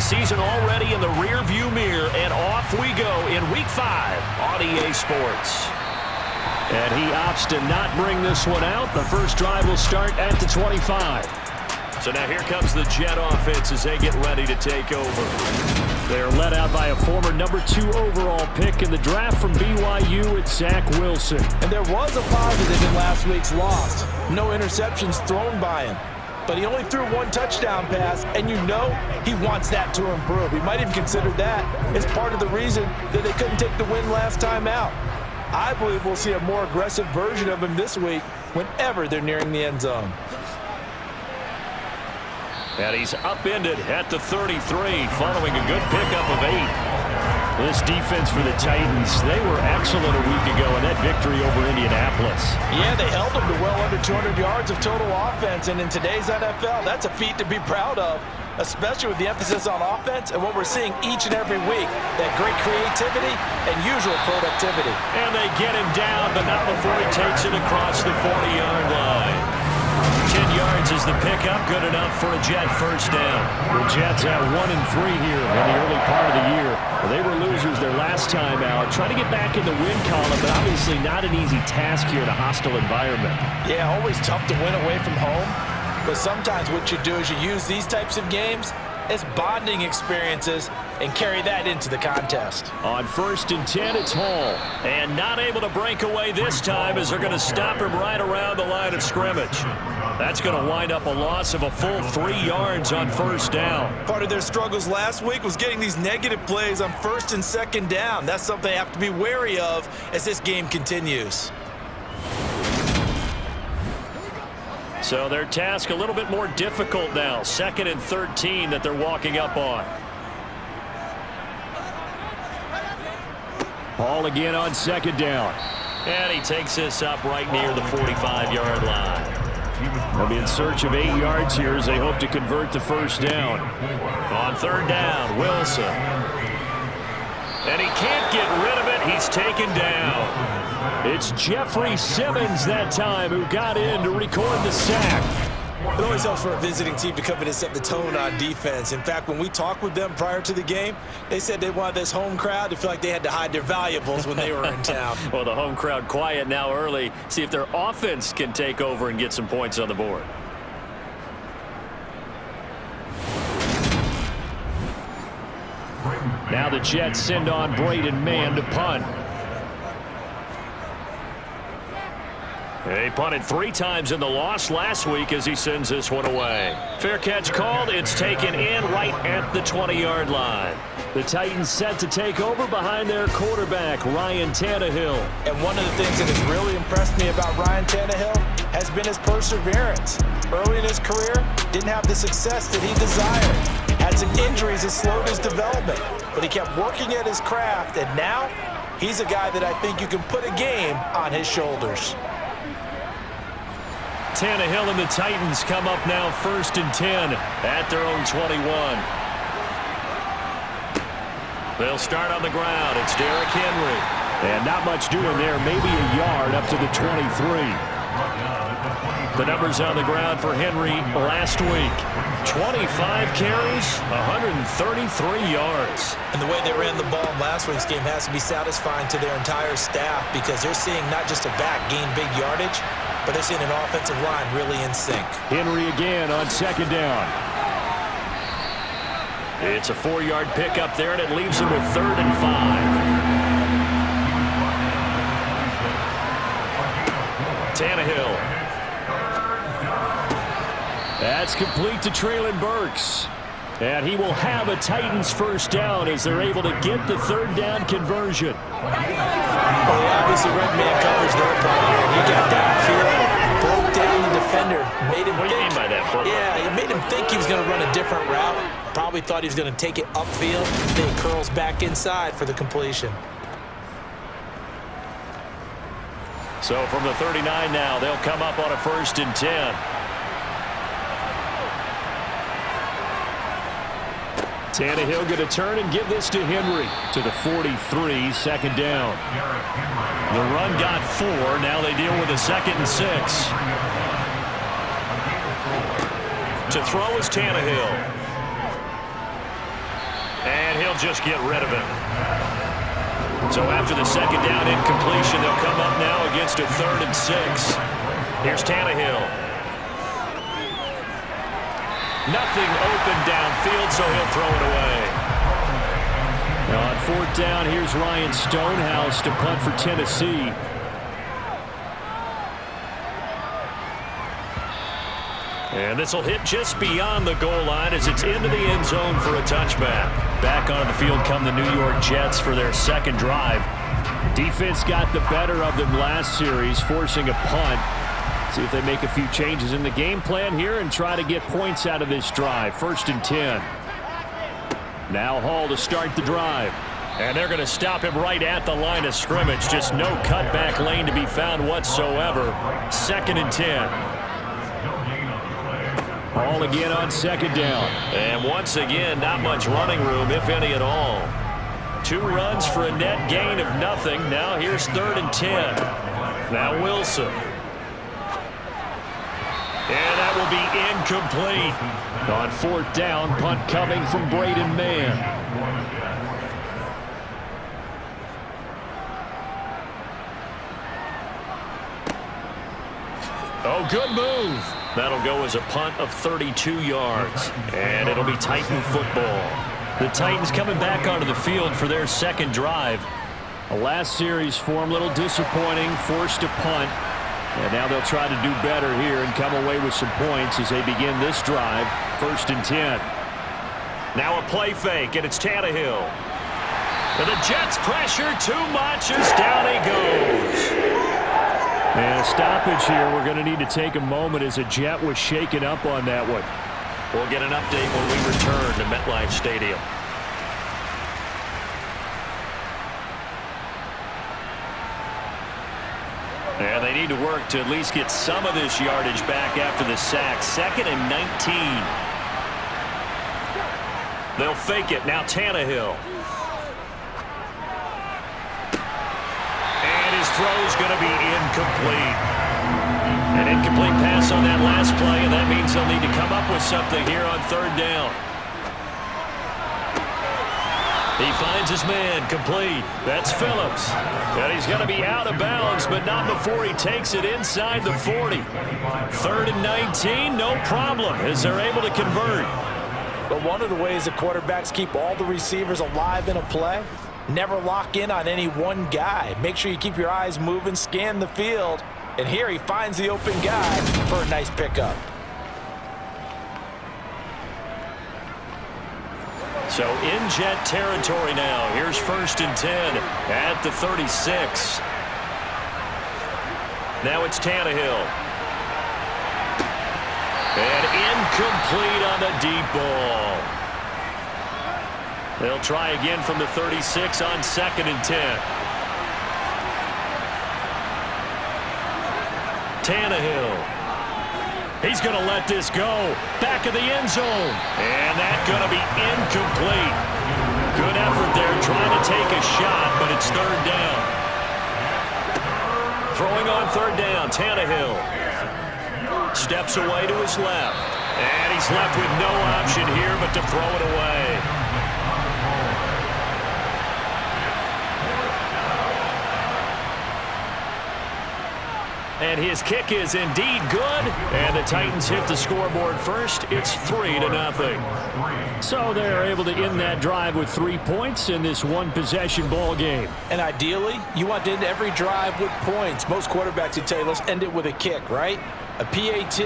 season already in the rear-view mirror, and off we go in Week 5 on EA Sports. And he opts to not bring this one out. The first drive will start at the 25. So now here comes the Jet offense as they get ready to take over. They're led out by a former number 2 overall pick in the draft from BYU. It's Zach Wilson. And there was a positive in last week's loss. No interceptions thrown by him. But he only threw 1 touchdown pass, and you know he wants that to improve. He might even consider that as part of the reason that they couldn't take the win last time out. I believe we'll see a more aggressive version of him this week whenever they're nearing the end zone. And he's upended at the 33 following a good pickup of 8. This defense for the Titans, they were excellent a week ago in that victory over Indianapolis. Yeah, they held them to well under 200 yards of total offense, and in today's NFL, that's a feat to be proud of, especially with the emphasis on offense and what we're seeing each and every week, that great creativity and usual productivity. And they get him down, but not before he takes it across the 40-yard line. 10 yards is the pickup, good enough for a Jet first down. The Jets at 1-3 here in the early part of the year. They were losers their last time out. Trying to get back in the win column, but obviously not an easy task here in a hostile environment. Yeah, always tough to win away from home. But sometimes what you do is you use these types of games as bonding experiences and carry that into the contest. On 1st and 10, it's Hall. And not able to break away this time as they're going to stop him right around the line of scrimmage. That's going to wind up a loss of a full 3 yards on first down. Part of their struggles last week was getting these negative plays on 1st and 2nd down. That's something they have to be wary of as this game continues. So their task a little bit more difficult now. 2nd and 13 that they're walking up on. Hall again on 2nd down. And he takes this up right near the 45-yard line. They'll be in search of 8 yards here as they hope to convert the first down. On 3rd down, Wilson. And he can't get rid of it. He's taken down. It's Jeffrey Simmons that time who got in to record the sack. It always helps for a visiting team to come in and set the tone on defense. In fact, when we talked with them prior to the game, they said they wanted this home crowd to feel like they had to hide their valuables when they were in town. Well, the home crowd quiet now early. See if their offense can take over and get some points on the board. Now the Jets send on Braden Mann to punt. They punted 3 times in the loss last week as he sends this one away. Fair catch called. It's taken in right at the 20-yard line. The Titans set to take over behind their quarterback, Ryan Tannehill. And one of the things that has really impressed me about Ryan Tannehill has been his perseverance. Early in his career, didn't have the success that he desired. Had some injuries that slowed his development. But he kept working at his craft, and now he's a guy that I think you can put a game on his shoulders. Tannehill and the Titans come up now 1st and 10 at their own 21. They'll start on the ground. It's Derrick Henry. And not much doing there. Maybe a yard up to the 23. The numbers on the ground for Henry last week. 25 carries, 133 yards. And the way they ran the ball in last week's game has to be satisfying to their entire staff because they're seeing not just a back gain big yardage, but they're seeing an offensive line really in sync. Henry again on 2nd down. It's a 4-yard pickup there, and it leaves him with 3rd and 5. Tannehill. That's complete to Treylon Burks. And he will have a Titans first down as they're able to get the 3rd down conversion. Well, he obviously read man coverage there, partner. He got downfield, broke down the defender, made him What do you mean by that? Yeah, it made him think he was going to run a different route. Probably thought he was going to take it upfield. Then he curls back inside for the completion. So from the 39 now, they'll come up on a 1st and 10. Tannehill going to turn and give this to Henry to the 43, 2nd down. The run got 4. Now they deal with a 2nd and 6. To throw is Tannehill. they'll just get rid of it. So after the second down incompletion, they'll come up now against a 3rd and 6. Here's Tannehill. Nothing open downfield, so he'll throw it away. Now on 4th down, here's Ryan Stonehouse to punt for Tennessee. And this will hit just beyond the goal line as it's into the end zone for a touchback. Back onto the field come the New York Jets for their second drive. Defense got the better of them last series, forcing a punt. See if they make a few changes in the game plan here and try to get points out of this drive. 1st and 10. Now Hall to start the drive. And they're going to stop him right at the line of scrimmage. Just no cutback lane to be found whatsoever. 2nd and 10. Hall again on 2nd down. And once again, not much running room, if any at all. 2 runs for a net gain of nothing. Now here's 3rd and 10. Now Wilson. And that will be incomplete. On 4th down, punt coming from Braden Mann. Oh, good move. That'll go as a punt of 32 yards. And it'll be Titan football. The Titans coming back onto the field for their second drive. A last series form, a little disappointing, forced to punt. And now they'll try to do better here and come away with some points as they begin this drive. 1st and 10. Now a play fake, and it's Tannehill. And the Jets pressure too much as down he goes. And a stoppage here. We're going to need to take a moment as a Jet was shaken up on that one. We'll get an update when we return to MetLife Stadium. And they need to work to at least get some of this yardage back after the sack. 2nd and 19. They'll fake it. Now Tannehill. And his throw's going to be incomplete. An incomplete pass on that last play, and that means they'll need to come up with something here on 3rd down. He finds his man, complete. That's Phillips. And he's going to be out of bounds, but not before he takes it inside the 40. 3rd and 19, no problem, as they're able to convert. But one of the ways the quarterbacks keep all the receivers alive in a play, never lock in on any one guy. Make sure you keep your eyes moving, scan the field. And here he finds the open guy for a nice pickup. So in Jet territory now. Here's 1st and 10 at the 36. Now it's Tannehill. And incomplete on the deep ball. They'll try again from the 36 on 2nd and 10. Tannehill. He's going to let this go. Back of the end zone. And that's going to be incomplete. Good effort there trying to take a shot, but it's 3rd down. Throwing on 3rd down, Tannehill. Steps away to his left. And he's left with no option here but to throw it away. And his kick is indeed good. And the Titans hit the scoreboard first. It's 3-0. So they're able to end that drive with 3 points in this one-possession ball game. And ideally, you want to end every drive with points. Most quarterbacks would tell you, let's end it with a kick, right? A PAT,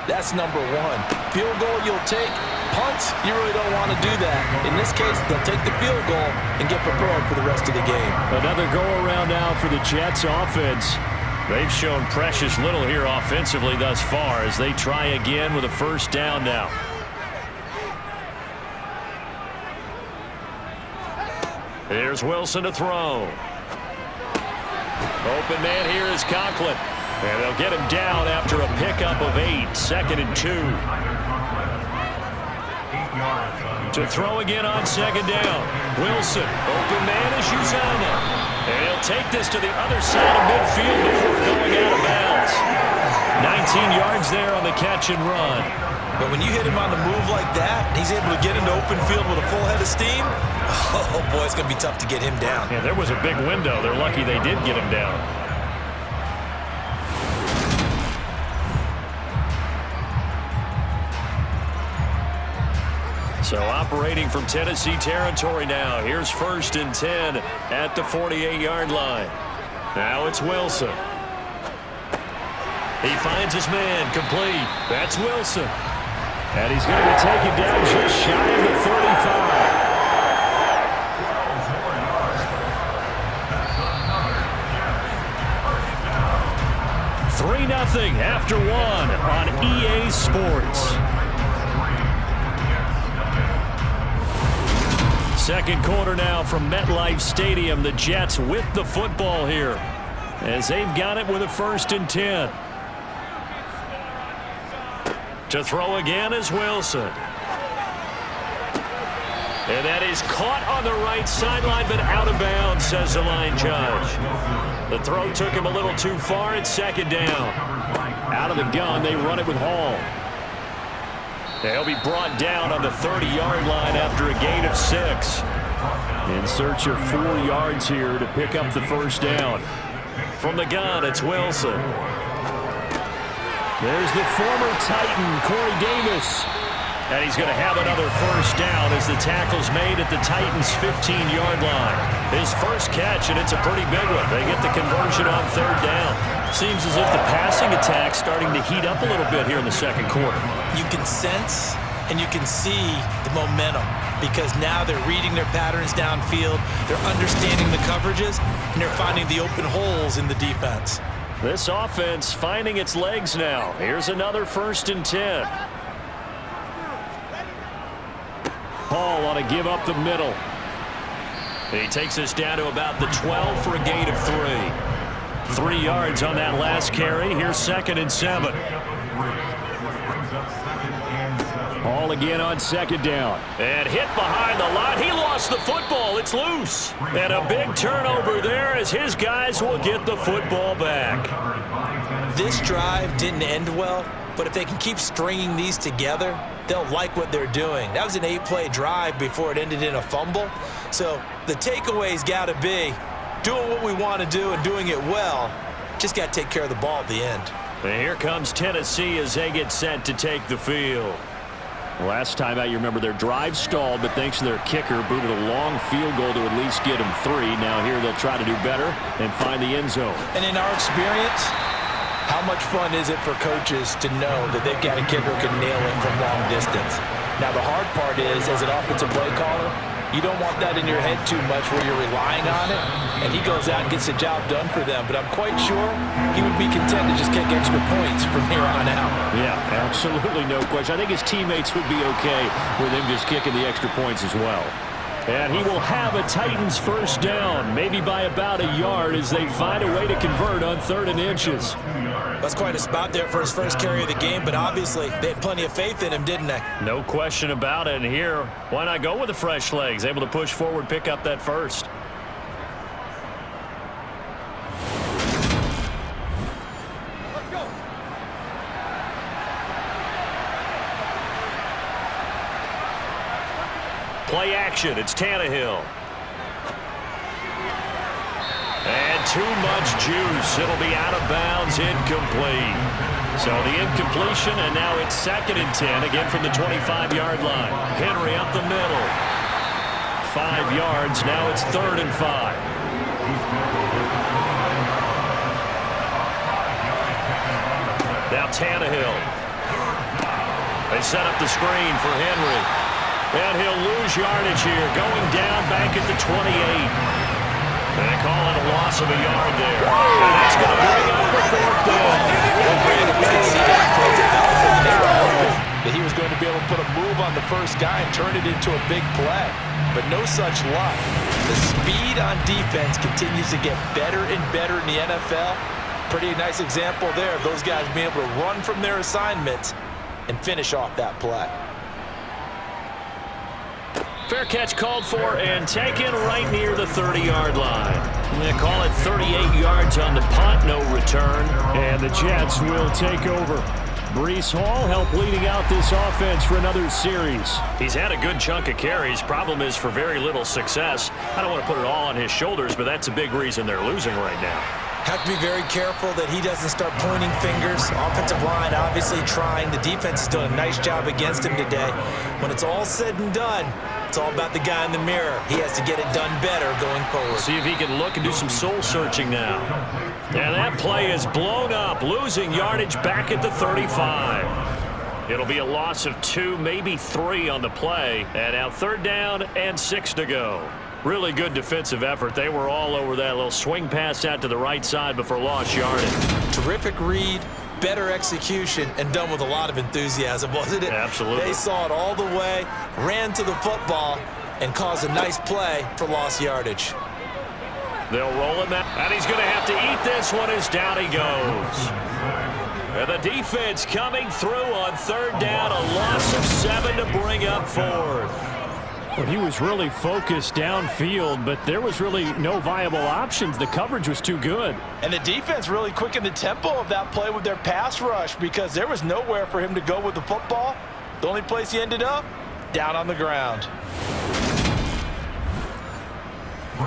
that's number 1. Field goal you'll take. Punts, you really don't want to do that. In this case, they'll take the field goal and get prepared for the rest of the game. Another go-around now for the Jets offense. They've shown precious little here offensively thus far as they try again with a 1st down now. Here's Wilson to throw. Open man here is Conklin. And they'll get him down after a pickup of 8. 2nd and 2. To throw again on 2nd down. Wilson. Open man is Uzama. And he'll take this to the other side of midfield before going out of bounds. 19 yards there on the catch and run. But when you hit him on the move like that, he's able to get into open field with a full head of steam. Oh, boy, it's going to be tough to get him down. Yeah, there was a big window. They're lucky they did get him down. So operating from Tennessee territory now. Here's 1st and 10 at the 48-yard line. Now it's Wilson. He finds his man complete. That's Wilson. And he's going to be taken down just shy of the 35. 3-0 after 1 on EA Sports. Second quarter now from MetLife Stadium. The Jets with the football here as they've got it with a 1st and 10. To throw again is Wilson. And that is caught on the right sideline, but out of bounds, says the line judge. The throw took him a little too far. It's 2nd down. Out of the gun, they run it with Hall. They'll be brought down on the 30-yard line after a gain of 6. In search of 4 yards here to pick up the 1st down. From the gun, it's Wilson. There's the former Titan, Corey Davis. And he's going to have another 1st down as the tackle's made at the Titans' 15-yard line. His first catch, and it's a pretty big one. They get the conversion on 3rd down. Seems as if the passing attack's starting to heat up a little bit here in the second quarter. You can sense and you can see the momentum because now they're reading their patterns downfield, they're understanding the coverages, and they're finding the open holes in the defense. This offense finding its legs now. Here's another 1st and 10. Hall on to give up the middle. He takes us down to about the 12 for a gain of 3. 3 yards on that last carry. Here's 2nd and 7. Hall again on 2nd down. And hit behind the line. He lost the football. It's loose. And a big turnover there as his guys will get the football back. This drive didn't end well, but if they can keep stringing these together, they'll like what they're doing. That was an 8-play drive before it ended in a fumble. So the takeaway's got to be doing what we want to do and doing it well. Just got to take care of the ball at the end. And here comes Tennessee as they get set to take the field. Last time out, you remember their drive stalled, but thanks to their kicker, booted a long field goal to at least get them 3. Now here they'll try to do better and find the end zone. And in our experience, how much fun is it for coaches to know that they've got a kicker who can nail it from long distance? Now, the hard part is, as an offensive play caller, you don't want that in your head too much where you're relying on it, and he goes out and gets the job done for them. But I'm quite sure he would be content to just kick extra points from here on out. Yeah, absolutely no question. I think his teammates would be okay with him just kicking the extra points as well. And he will have a Titans 1st down, maybe by about a yard as they find a way to convert on 3rd and inches. That's quite a spot there for his first carry of the game, but obviously they had plenty of faith in him, didn't they? No question about it. And here, why not go with the fresh legs? Able to push forward, pick up that 1st. Play action. It's Tannehill. And too much juice. It'll be out of bounds, incomplete. So the incompletion, and now it's 2nd and 10, again from the 25-yard line. Henry up the middle. 5 yards. Now it's 3rd and 5. Now Tannehill. They set up the screen for Henry. And he'll lose yardage here, going down back at the 28. And they call it a loss of a yard there. And that's going to bring up the 4th down. We can see that play developing. They were hoping that he was going to be able to put a move on the first guy and turn it into a big play. But no such luck. The speed on defense continues to get better and better in the NFL. Pretty nice example there of those guys being able to run from their assignments and finish off that play. Fair catch called for and taken right near the 30-yard line. They call it 38 yards on the punt, no return. And the Jets will take over. Breece Hall helped leading out this offense for another series. He's had a good chunk of carries. Problem is for very little success. I don't want to put it all on his shoulders, but that's a big reason they're losing right now. Have to be very careful that he doesn't start pointing fingers. Offensive line obviously trying. The defense is doing a nice job against him today. When it's all said and done, it's all about the guy in the mirror. He has to get it done better going forward. See if he can look and do some soul searching now. And that play is blown up, losing yardage back at the 35. It'll be a loss of 2, maybe 3 on the play. And now 3rd down and 6 to go. Really good defensive effort. They were all over that little swing pass out to the right side before lost yardage. Terrific read, better execution, and done with a lot of enthusiasm, wasn't it? Absolutely. They saw it all the way, ran to the football, and caused a nice play for lost yardage. They'll roll him out, and he's going to have to eat this one as down he goes. And the defense coming through on 3rd down, a loss of 7 to bring up 4th. Well, he was really focused downfield, but there was really no viable options. The coverage was too good. And the defense really quickened the tempo of that play with their pass rush because there was nowhere for him to go with the football. The only place he ended up, down on the ground.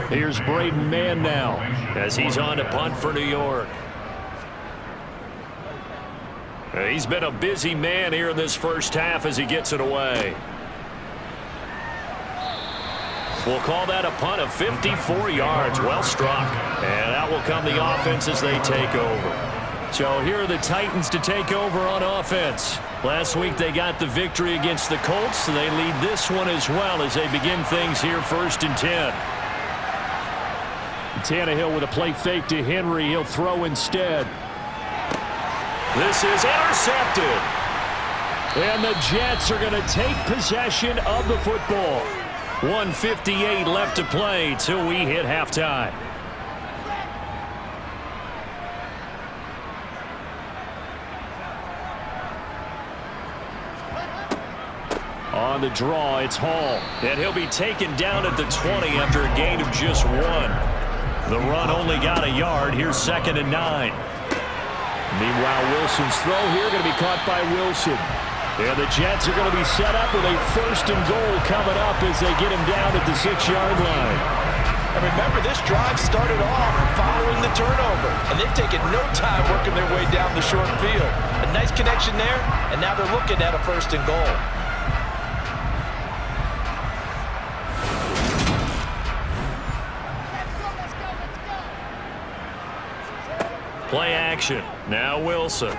Here's Braden Mann now as he's on to punt for New York. He's been a busy man here in this first half as he gets it away. We'll call that a punt of 54 yards. Well struck. And out will come the offense as they take over. So here are the Titans to take over on offense. Last week they got the victory against the Colts, and they lead this one as well as they begin things here 1st and 10. Tannehill with a play fake to Henry. He'll throw instead. This is intercepted. And the Jets are going to take possession of the football. 1:58 left to play till we hit halftime. On the draw, it's Hall. And he'll be taken down at the 20 after a gain of just 1. The run only got a yard. Here's 2nd and 9. Meanwhile, Wilson's throw here going to be caught by Wilson. And the Jets are going to be set up with a 1st and goal coming up as they get him down at the 6-yard line. And remember, this drive started off following the turnover, and they've taken no time working their way down the short field. A nice connection there, and now they're looking at a 1st and goal. Play action. Now Wilson.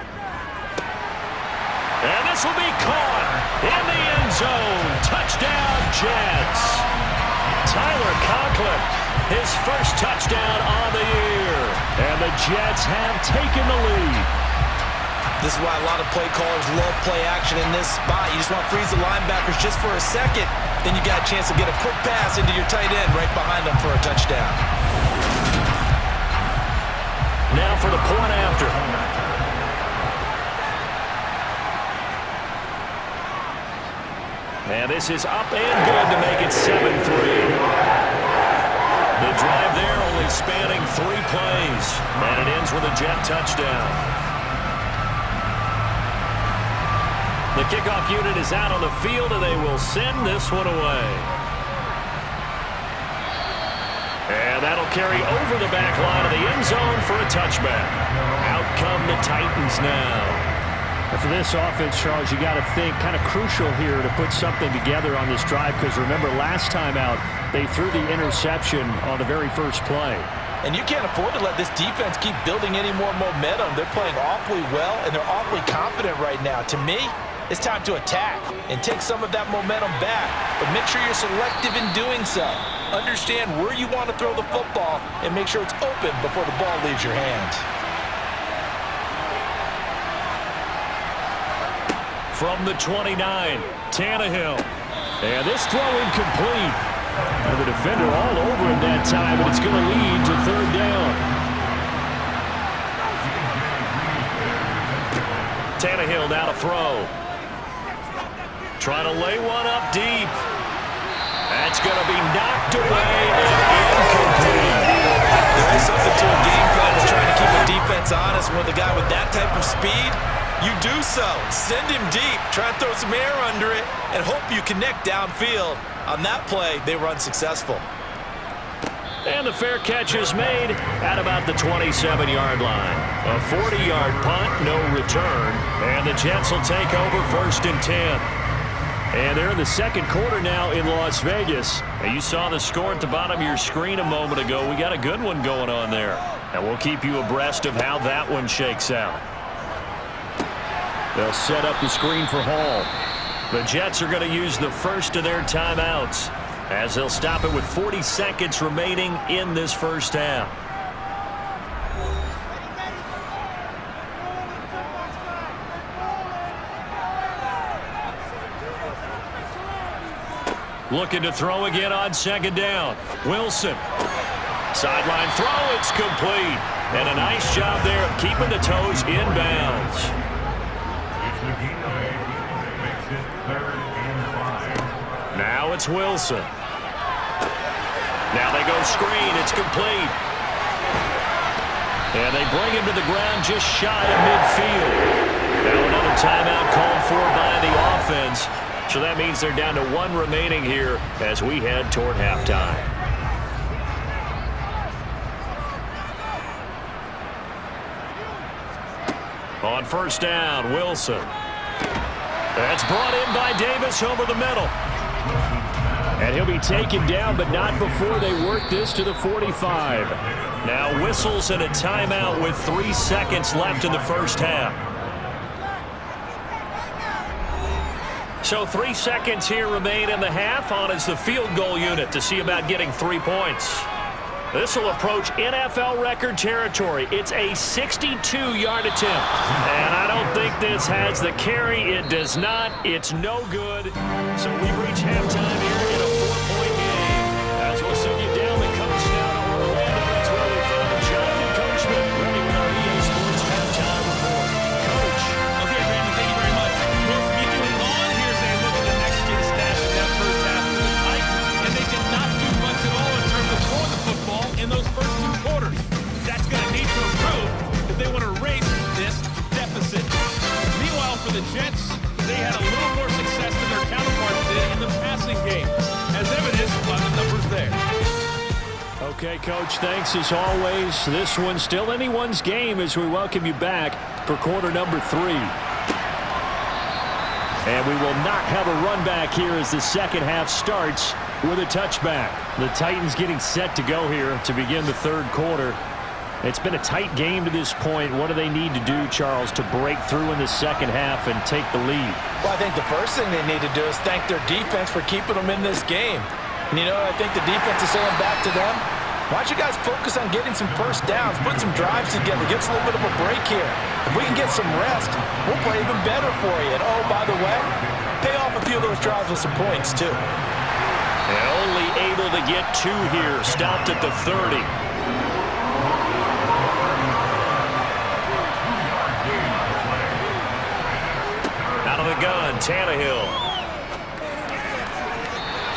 And this will be caught in the end zone. Touchdown, Jets. Tyler Conklin, his first touchdown on the year. And the Jets have taken the lead. This is why a lot of play callers love play action in this spot. You just want to freeze the linebackers just for a second. Then you got a chance to get a quick pass into your tight end right behind them for a touchdown. Now for the point after. And this is up and good to make it 7-3. The drive there only spanning 3 plays. And it ends with a Jet touchdown. The kickoff unit is out on the field, and they will send this one away. And that'll carry over the back line of the end zone for a touchback. Out come the Titans now. And for this offense, Charles, you got to think kind of crucial here to put something together on this drive because remember last time out they threw the interception on the very first play. And you can't afford to let this defense keep building any more momentum. They're playing awfully well, and they're awfully confident right now. To me, it's time to attack and take some of that momentum back. But make sure you're selective in doing so. Understand where you want to throw the football and make sure it's open before the ball leaves your hands. From the 29, Tannehill. And this throw incomplete. And the defender all over him that time, and it's going to lead to 3rd down. Tannehill now to throw. Trying to lay one up deep. That's going to be knocked away and incomplete. There is something to a game plan of trying to keep a defense honest. With a guy with that type of speed, you do so. Send him deep, try and throw some air under it, and hope you connect downfield. On that play, they were unsuccessful. And the fair catch is made at about the 27-yard line. A 40-yard punt, no return. And the Jets will take over 1st and 10. And they're in the second quarter now in Las Vegas. And you saw the score at the bottom of your screen a moment ago. We got a good one going on there. And we'll keep you abreast of how that one shakes out. They'll set up the screen for Hall. The Jets are going to use the first of their timeouts, as they'll stop it with 40 seconds remaining in this first half. Looking to throw again on 2nd down. Wilson. Sideline throw, it's complete. And a nice job there of keeping the toes inbounds. Now it's Wilson. Now they go screen. It's complete. And they bring him to the ground just shy of midfield. Now another timeout called for by the offense. So that means they're down to 1 remaining here as we head toward halftime. On 1st down, Wilson. That's brought in by Davis over the middle. And he'll be taken down, but not before they work this to the 45. Now whistles and a timeout with 3 seconds left in the first half. So 3 seconds here remain in the half. On is the field goal unit to see about getting 3 points. This will approach NFL record territory. It's a 62-yard attempt. And I don't think this has the carry. It does not. It's no good. So we've reached halftime here in a 4-point game. As we'll send you down the coast now to Orlando. That's where we find Jonathan Coachman ready with our EA Sports halftime report. Coach. Okay, Brandon, thank you very much. Well, from you doing on, here's a look at the next-gen stats in that first half of the Titans. And they did not do much at all in terms of throwing the football in those first 2 quarters. That's going to need to improve if they want to erase this deficit. Meanwhile, for the Jets, they had a little more success than their counterparts did in the passing game, as evidenced by the numbers there. Okay, Coach, thanks as always. This one's still anyone's game as we welcome you back for quarter number 3. And we will not have a run back here as the second half starts with a touchback. The Titans getting set to go here to begin the 3rd quarter. It's been a tight game to this point. What do they need to do, Charles, to break through in the second half and take the lead? Well, I think the first thing they need to do is thank their defense for keeping them in this game. And, you know, I think the defense is saying back to them, why don't you guys focus on getting some first downs, put some drives together, give us a little bit of a break here. If we can get some rest, we'll play even better for you. And, oh, by the way, pay off a few of those drives with some points, too. And only able to get 2 here, stopped at the 30. Out of the gun, Tannehill.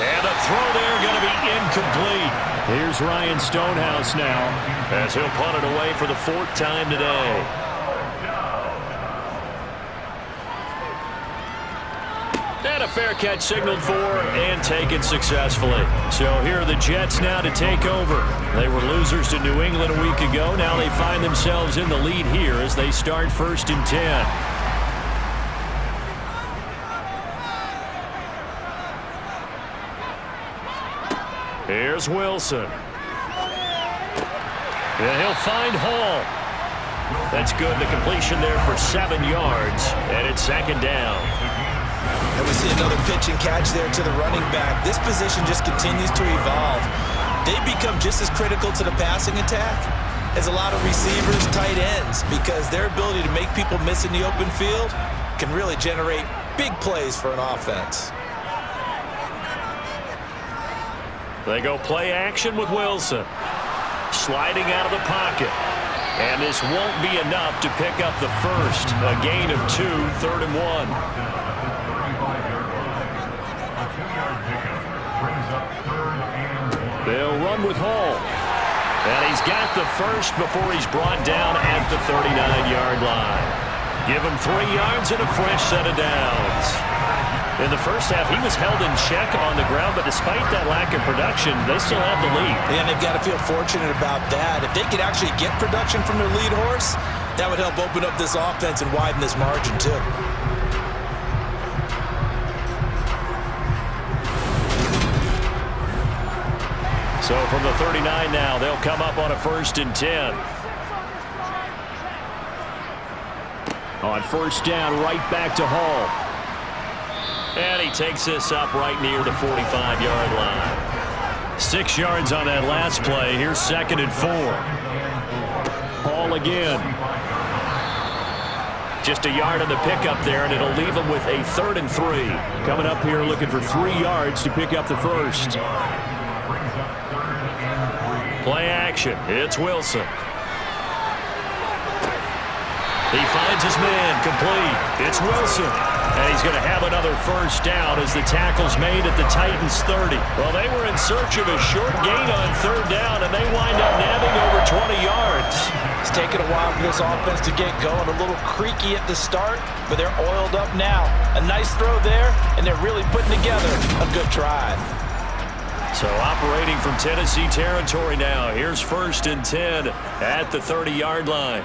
And a throw there going to be incomplete. Here's Ryan Stonehouse now as he'll punt it away for the 4th time today. And a fair catch signaled for and taken successfully. So here are the Jets now to take over. They were losers to New England a week ago. Now they find themselves in the lead here as they start 1st and 10. Here's Wilson. And he'll find Hall. That's good. The completion there for 7 yards. And it's 2nd down. And we see another pitch and catch there to the running back. This position just continues to evolve. They become just as critical to the passing attack as a lot of receivers, tight ends, because their ability to make people miss in the open field can really generate big plays for an offense. They go play action with Wilson. Sliding out of the pocket. And this won't be enough to pick up the first. A gain of 2, 3rd and 1. They'll run with Hall. And he's got the first before he's brought down at the 39-yard line. Give him 3 yards and a fresh set of downs. In the first half, he was held in check on the ground, but despite that lack of production, they still have the lead. And they've got to feel fortunate about that. If they could actually get production from their lead horse, that would help open up this offense and widen this margin, too. So from the 39 now, they'll come up on a 1st and 10. On 1st down, right back to Hall. And he takes this up right near the 45-yard line. 6 yards on that last play. Here's 2nd and 4. Hall again. Just a yard on the pickup there, and it'll leave him with a 3rd and 3. Coming up here looking for 3 yards to pick up the first. Play action. It's Wilson. He finds his man complete. It's Wilson. And he's going to have another 1st down as the tackle's made at the Titans' 30. Well, they were in search of a short gain on 3rd down, and they wind up nabbing over 20 yards. It's taken a while for this offense to get going. A little creaky at the start, but they're oiled up now. A nice throw there, and they're really putting together a good drive. So operating from Tennessee territory now. Here's 1st and 10 at the 30-yard line.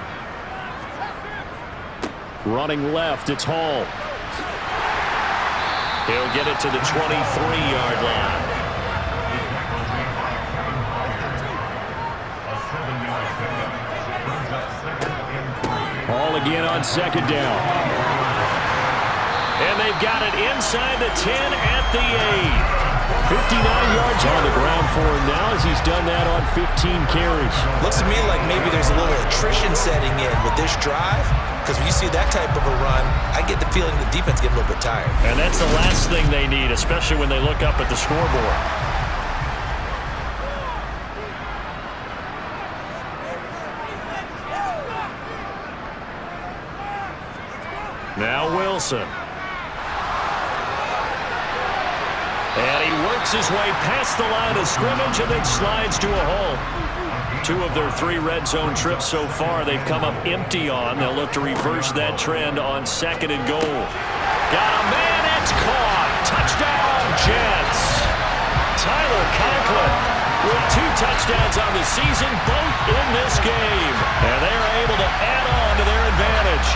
Running left, it's Hall. He'll get it to the 23-yard line. Hall again on 2nd down. And they've got it inside the 10 at the 8. 59 yards on the ground for him now as he's done that on 15 carries. Looks to me like maybe there's a little attrition setting in with this drive, because when you see that type of a run, I get the feeling the defense gets a little bit tired. And that's the last thing they need, especially when they look up at the scoreboard. Now Wilson. And he works his way past the line of scrimmage and then slides to a hole. 2 of their 3 red zone trips so far they've come up empty on. They'll look to reverse that trend on 2nd and goal. Got a man, it's caught. Touchdown, Jets. Tyler Conklin with 2 touchdowns on the season, both in this game. And they're able to add on to their advantage.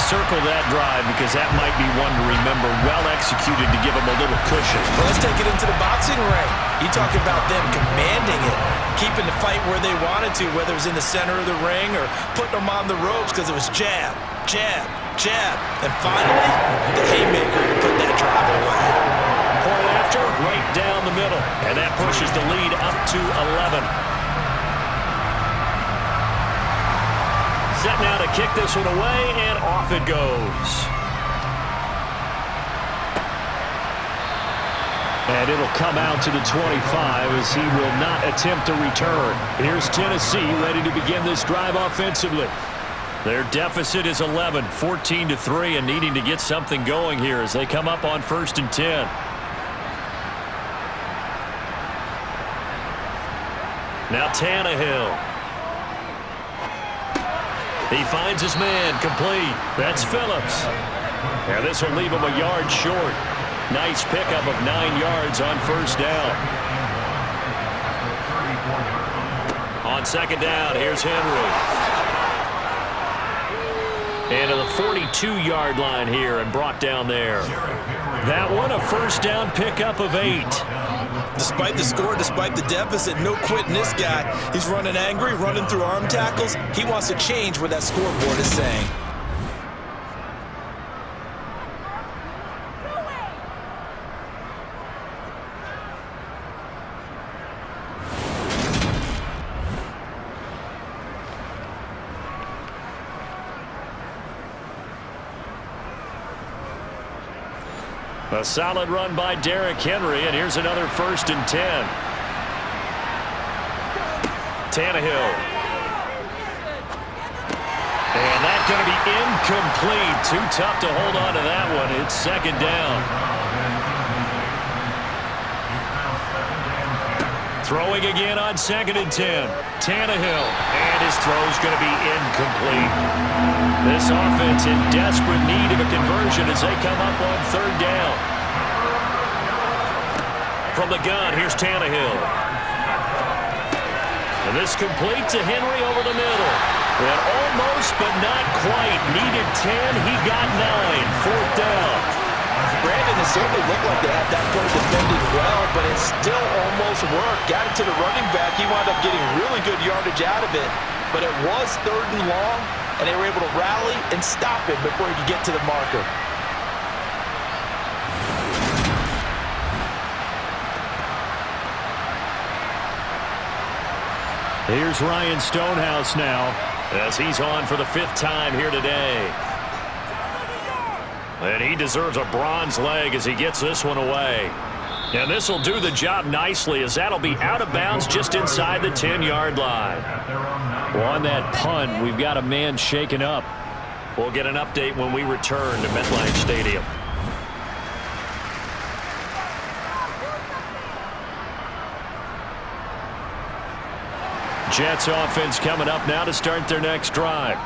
Circle that drive because that might be one to remember. Well executed to give them a little cushion. Well, let's take it into the boxing ring. You talk about them commanding it, keeping the fight where they wanted to, whether it was in the center of the ring or putting them on the ropes because it was jab, jab, jab. And finally, the haymaker to put that drive away. Point after, right down the middle. And that pushes the lead up to 11. Set now to kick this one away, and off it goes. And it'll come out to the 25 as he will not attempt a return. Here's Tennessee ready to begin this drive offensively. Their deficit is 11, 14-3, and needing to get something going here as they come up on 1st and 10. Now Tannehill. He finds his man complete. That's Phillips. And this will leave him a yard short. Nice pickup of 9 yards on 1st down. On 2nd down, here's Henry. And to the 42-yard line here and brought down there. That one, a 1st down pickup of 8. Despite the score, despite the deficit, no quitting this guy. He's running angry, running through arm tackles. He wants to change what that scoreboard is saying. A solid run by Derrick Henry, and here's another 1st and 10. Tannehill. And that's going to be incomplete. Too tough to hold on to that one. It's 2nd down. Throwing again on 2nd and 10. Tannehill, and his throw's going to be incomplete. This offense in desperate need of a conversion as they come up on 3rd down. From the gun, here's Tannehill. And this complete to Henry over the middle. And almost, but not quite. Needed 10, he got 9. 4th down. Brandon, it certainly looked like they had that play defended well, but it still almost worked. Got it to the running back. He wound up getting really good yardage out of it, but it was 3rd and long, and they were able to rally and stop him before he could get to the marker. Here's Ryan Stonehouse now as he's on for the 5th time here today. And he deserves a bronze leg as he gets this one away. And this will do the job nicely as that'll be out of bounds just inside the 10-yard line. Well, on that punt, we've got a man shaken up. We'll get an update when we return to MetLife Stadium. Jets offense coming up now to start their next drive.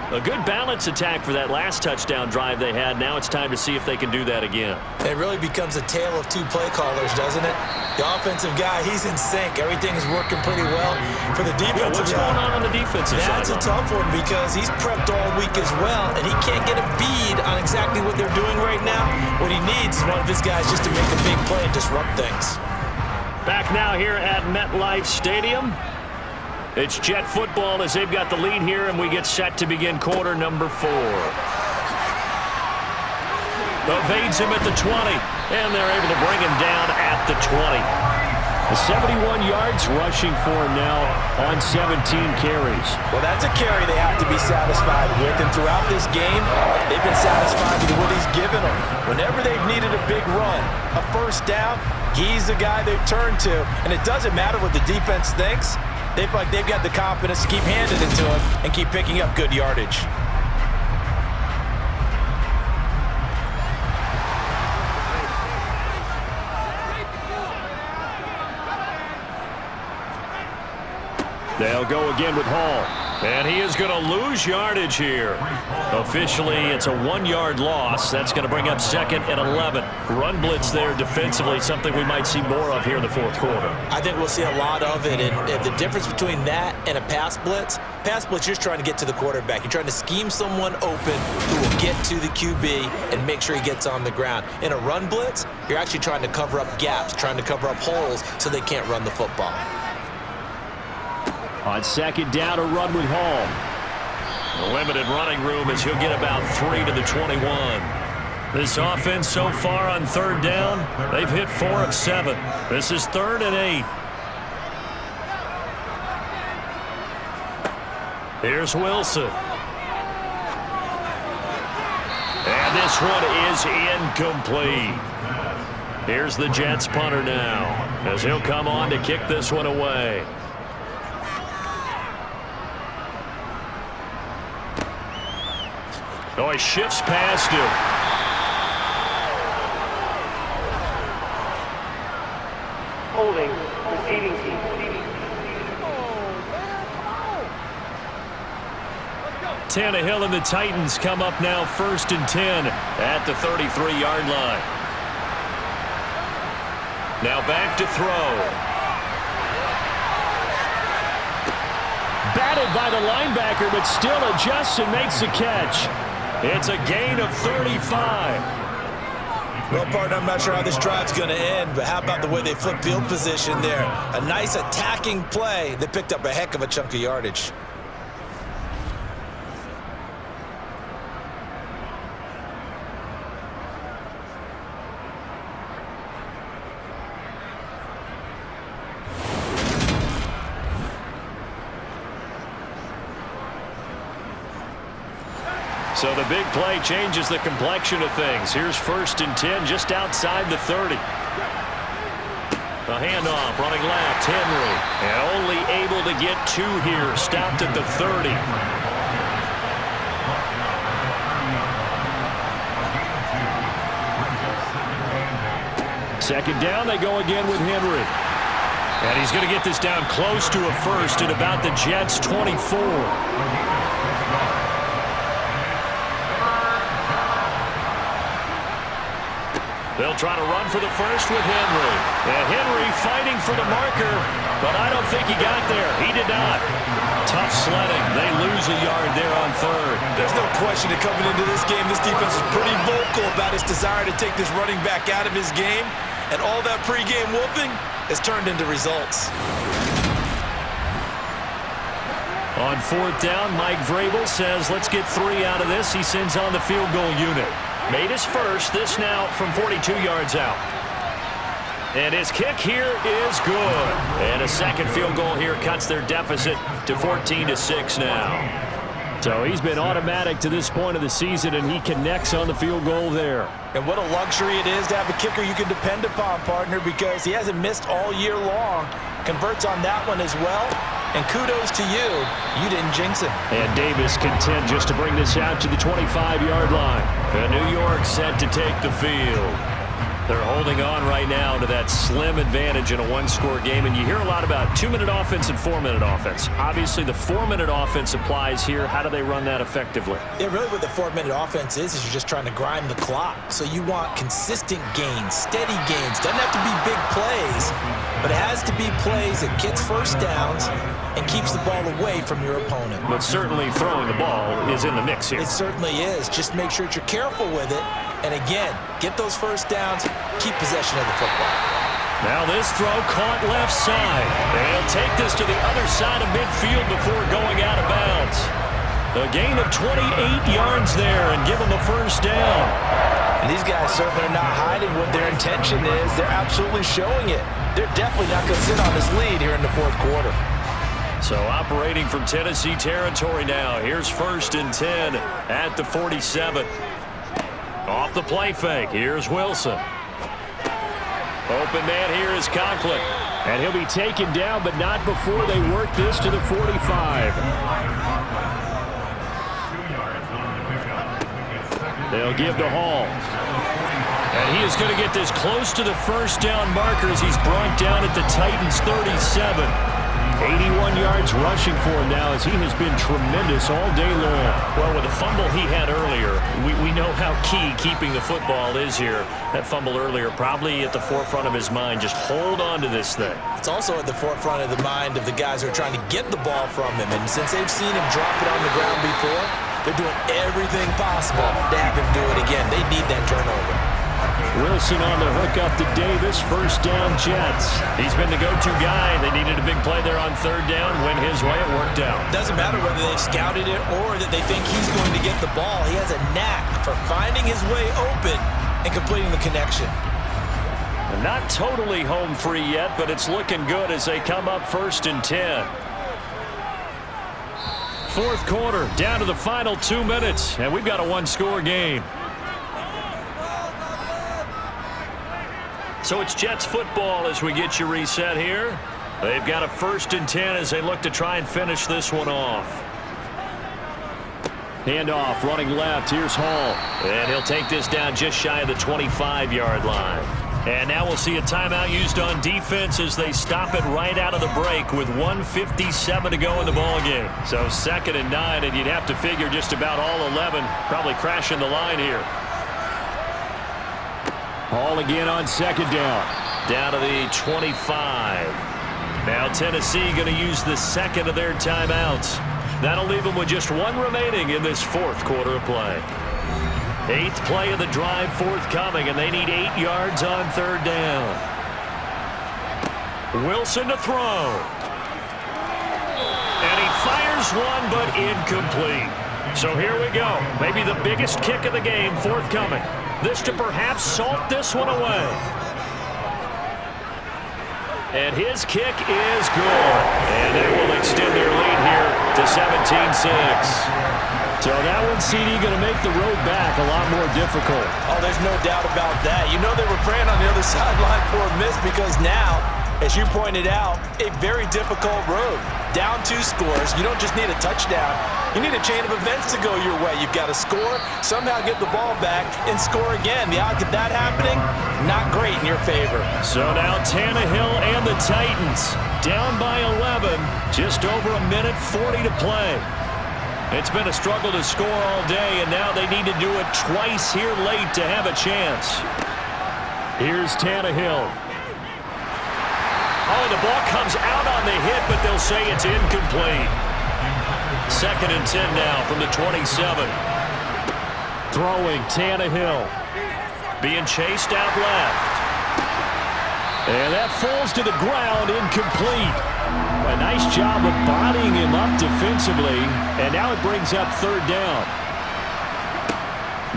A good balance attack for that last touchdown drive they had. Now it's time to see if they can do that again. It really becomes a tale of two play callers, doesn't it? The offensive guy, he's in sync. Everything's working pretty well. For the defensive what's guy, going on the defensive side? That's a tough one because he's prepped all week as well, and he can't get a bead on exactly what they're doing right now. What he needs is one of his guys just to make a big play and disrupt things. Back now here at MetLife Stadium. It's Jet football as they've got the lead here, and we get set to begin quarter number 4. Evades him at the 20, and they're able to bring him down at the 20. 71 yards rushing for him now on 17 carries. Well, that's a carry they have to be satisfied with, and throughout this game, they've been satisfied with what he's given them. Whenever they've needed a big run, a 1st down, he's the guy they've turned to, and it doesn't matter what the defense thinks. They feel like they've got the confidence to keep handing it to him and keep picking up good yardage. They'll go again with Hall. And he is going to lose yardage here. Officially, it's a 1-yard loss. That's going to bring up 2nd and 11. Run blitz there defensively, something we might see more of here in the 4th quarter. I think we'll see a lot of it. And the difference between that and a pass blitz, you're just trying to get to the quarterback. You're trying to scheme someone open who will get to the QB and make sure he gets on the ground. In a run blitz, you're actually trying to cover up gaps, trying to cover up holes so they can't run the football. On 2nd down, a run with Hall. Limited running room as he'll get about 3 to the 21. This offense so far on 3rd down, they've hit 4 of 7. This is 3rd and 8. Here's Wilson. And this one is incomplete. Here's the Jets punter now as he'll come on to kick this one away. Oh, he shifts past him. Holding, proceeding team. Tannehill and the Titans come up now 1st and 10 at the 33-yard line. Now back to throw. Batted by the linebacker, but still adjusts and makes the catch. It's a gain of 35. Well, partner, I'm not sure how this drive's going to end, but how about the way they flip field position there? A nice attacking play that picked up a heck of a chunk of yardage. So the big play changes the complexion of things. Here's 1st and 10 just outside the 30. A handoff running left, Henry. And only able to get 2 here. Stopped at the 30. Second down, they go again with Henry. And he's going to get this down close to a first at about the Jets' 24. They'll try to run for the first with Henry. And Henry fighting for the marker, but I don't think he got there. He did not. Tough sledding. They lose a yard there on third. There's no question that coming into this game, this defense is pretty vocal about its desire to take this running back out of his game. And all that pregame whooping has turned into results. On fourth down, Mike Vrabel says, let's get 3 out of this. He sends on the field goal unit. Made his first, this now from 42 yards out. And his kick here is good. And a second field goal here cuts their deficit to 14-6 now. So he's been automatic to this point of the season, and he connects on the field goal there. And what a luxury it is to have a kicker you can depend upon, partner, because he hasn't missed all year long. Converts on that one as well. And kudos to you. You didn't jinx him. And Davis content just to bring this out to the 25-yard line. And New York set to take the field. They're holding on right now to that slim advantage in a one-score game. And you hear a lot about 2-minute offense and 4-minute offense. Obviously, the 4-minute offense applies here. How do they run that effectively? Yeah, really what the 4-minute offense is you're just trying to grind the clock. So you want consistent gains, steady gains. Doesn't have to be big plays, but it has to be plays that gets first downs and keeps the ball away from your opponent. But certainly throwing the ball is in the mix here. It certainly is. Just make sure that you're careful with it. And again, get those first downs, keep possession of the football. Now this throw caught left side. They'll take this to the other side of midfield before going out of bounds. A gain of 28 yards there and give them a first down. And these guys certainly are not hiding what their intention is. They're absolutely showing it. They're definitely not going to sit on this lead here in the fourth quarter. So operating from Tennessee territory now. Here's 1st and 10 at the 47. Off the play fake. Here's Wilson. Open man here is Conklin. And he'll be taken down, but not before they work this to the 45. They'll give to Hall. And he is going to get this close to the first down marker as he's brought down at the Titans' 37. 81 yards rushing for him now as he has been tremendous all day long. Well, with the fumble he had earlier, we know how key keeping the football is here. That fumble earlier probably at the forefront of his mind. Just hold on to this thing. It's also at the forefront of the mind of the guys who are trying to get the ball from him. And since they've seen him drop it on the ground before, they're doing everything possible to have him do it again. They need that turnover. Wilson on the hook up to Davis. First down, Jets. He's been the go-to guy. They needed a big play there on third down. Went his way. It worked out. Doesn't matter whether they've scouted it or that they think he's going to get the ball. He has a knack for finding his way open and completing the connection. Not totally home free yet, but it's looking good as they come up 1st and 10. Fourth quarter, down to the final 2 minutes, and we've got a one-score game. So it's Jets football as we get you reset here. They've got a 1st and 10 as they look to try and finish this one off. Handoff, running left. Here's Hall. And he'll take this down just shy of the 25-yard line. And now we'll see a timeout used on defense as they stop it right out of the break with 1:57 to go in the ballgame. So 2nd and 9, and you'd have to figure just about all 11 probably crashing the line here. Hall again on 2nd down. Down to the 25. Now Tennessee going to use the 2nd of their timeouts. That'll leave them with just 1 remaining in this 4th quarter of play. 8th play of the drive forthcoming, and they need 8 yards on 3rd down. Wilson to throw. And he fires one, but incomplete. So here we go. Maybe the biggest kick of the game forthcoming. This to perhaps salt this one away. And his kick is good. And they will extend their lead here to 17-6. So that one, CD, going to make the road back a lot more difficult. Oh, there's no doubt about that. You know they were praying on the other sideline for a miss because now As you pointed out, a very difficult road. Down 2 scores, you don't just need a touchdown. You need a chain of events to go your way. You've got to score, somehow get the ball back, and score again. The odds of that happening, not great in your favor. So now Tannehill and the Titans down by 11, just over a minute 40 to play. It's been a struggle to score all day, and now they need to do it twice here late to have a chance. Here's Tannehill. Oh, the ball comes out on the hit, but they'll say it's incomplete. 2nd and 10 now from the 27. Throwing Tannehill. Being chased out left. And that falls to the ground, incomplete. A nice job of bodying him up defensively, and now it brings up 3rd down.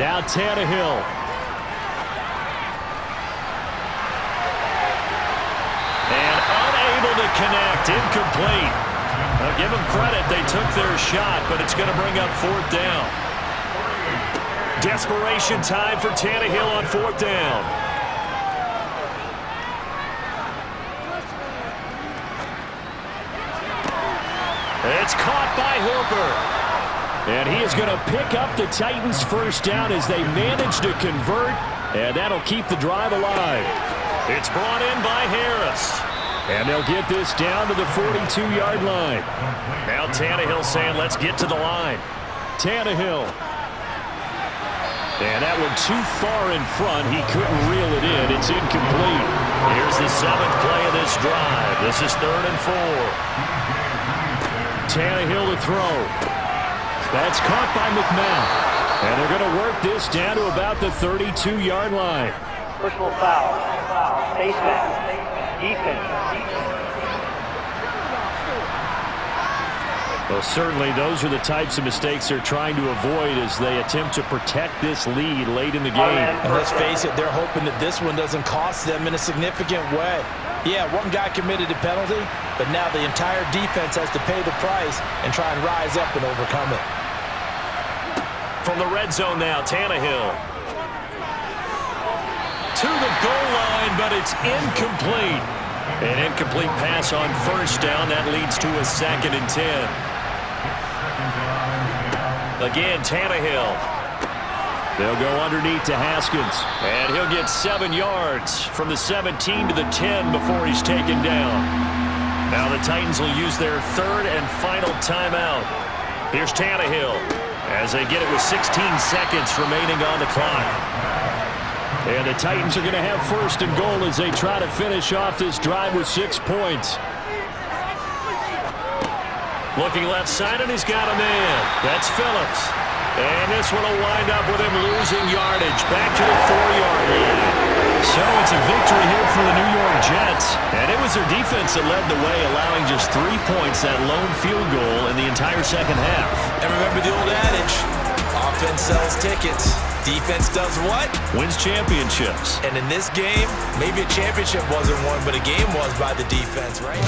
Now Tannehill. And unable to connect, incomplete. Now give them credit, they took their shot, but it's going to bring up 4th down. Desperation time for Tannehill on 4th down. It's caught by Hooper. And he is going to pick up the Titans' 1st down as they manage to convert, and that'll keep the drive alive. It's brought in by Harris. And they'll get this down to the 42-yard line. Now Tannehill saying, let's get to the line. Tannehill. And that one too far in front. He couldn't reel it in. It's incomplete. Here's the 7th play of this drive. This is 3rd and 4. Tannehill to throw. That's caught by McMahon. And they're going to work this down to about the 32-yard line. Personal foul. Face mask. Defense. Well, certainly those are the types of mistakes they're trying to avoid as they attempt to protect this lead late in the game. And let's face it, they're hoping that this one doesn't cost them in a significant way. Yeah, one guy committed a penalty, but now the entire defense has to pay the price and try and rise up and overcome it. From the red zone now, Tannehill. To the goal line, but it's incomplete. An incomplete pass on 1st down. That leads to a 2nd and 10. Again, Tannehill. They'll go underneath to Haskins. And he'll get 7 yards from the 17 to the 10 before he's taken down. Now the Titans will use their 3rd and final timeout. Here's Tannehill as they get it with 16 seconds remaining on the clock. And the Titans are going to have 1st and goal as they try to finish off this drive with 6 points. Looking left side, and he's got a man. That's Phillips. And this one will wind up with him losing yardage. Back to the 4-yard line. So it's a victory here for the New York Jets. And it was their defense that led the way, allowing just 3 points, that lone field goal in the entire 2nd half. And remember the old adage, offense sells tickets. Defense does what? Wins championships. And in this game, maybe a championship wasn't won, but a game was by the defense, right?